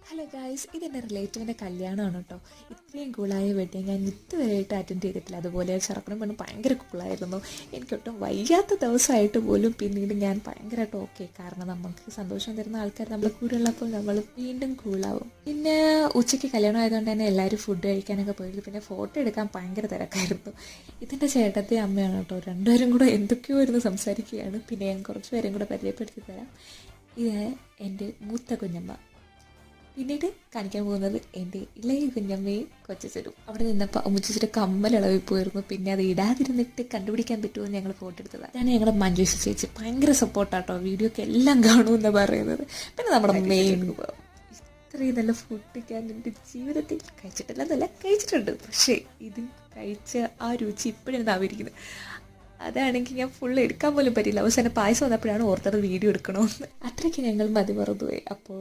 Hello guys, ഇതെൻ്റെ റിലേറ്റീവിൻ്റെ കല്യാണമാണ് കേട്ടോ. ഇത്രയും കൂളായ വെഡ്ഡിങ് ഞാൻ ഇതുവരെയായിട്ട് അറ്റൻഡ് ചെയ്തിട്ടില്ല. അതുപോലെ ചെറുക്കനും പെണ്ണും ഭയങ്കര കൂളായിരുന്നു. എനിക്കൊട്ടും വയ്യാത്ത ദിവസമായിട്ട് പോലും പിന്നീട് ഞാൻ ഭയങ്കരമായിട്ട് ഓക്കെ. കാരണം നമുക്ക് സന്തോഷം തരുന്ന ആൾക്കാർ നമ്മളെ കൂടെ ഉള്ളപ്പോൾ നമ്മൾ വീണ്ടും കൂളാവും. പിന്നെ ഉച്ചയ്ക്ക് കല്യാണം ആയതുകൊണ്ട് തന്നെ എല്ലാവരും ഫുഡ് കഴിക്കാനൊക്കെ പോയിരുന്നു. പിന്നെ ഫോട്ടോ എടുക്കാൻ ഭയങ്കര തിരക്കായിരുന്നു. ഇതിൻ്റെ ചേട്ടത്തെ അമ്മയാണ് കേട്ടോ. രണ്ടുപേരും കൂടെ എന്തൊക്കെയോ ഇരുന്ന് സംസാരിക്കുകയാണ്. പിന്നെ ഞാൻ കുറച്ച് പേരും കൂടെ പരിചയപ്പെടുത്തി തരാം. ഇത് എൻ്റെ മൂത്ത കുഞ്ഞമ്മ. പിന്നീട് കാണിക്കാൻ പോകുന്നത് എൻ്റെ ഇളയ കുഞ്ഞമ്മയും കൊച്ചച്ചനും. അവിടെ നിന്നപ്പോൾ അമ്മച്ചിയുടെ കമ്മലിളവി പോയിരുന്നു. പിന്നെ അത് ഇടാതിരുന്നിട്ട് കണ്ടുപിടിക്കാൻ പറ്റുമോ ഞങ്ങൾ ഫോട്ടോ എടുത്തതാണ്. ഞാൻ ഞങ്ങളുടെ മഞ്ജുഷ ചേച്ചി ഭയങ്കര സപ്പോർട്ടാട്ടോ. വീഡിയോക്ക് എല്ലാം കാണുമെന്നാണ് പറയുന്നത്. പിന്നെ നമ്മുടെ മെയിൻ ഇത്രയും നല്ല ഫുഡ് ഞാൻ എൻ്റെ ജീവിതത്തിൽ കഴിച്ചിട്ടില്ലെന്നല്ല, കഴിച്ചിട്ടുണ്ട്. പക്ഷേ ഇത് കഴിച്ച ആ രുചി ഇപ്പോഴും നാവിരിക്കുന്നത്. അതാണെങ്കിൽ ഞാൻ ഫുള്ള് എടുക്കാൻ പോലും പറ്റില്ല. അവസാനം പായസം വന്നപ്പോഴാണ് ഓർത്തത് വീഡിയോ എടുക്കണമെന്ന്. അത്രയ്ക്ക് ഞങ്ങൾ മതി മറന്നുപോയി. അപ്പോൾ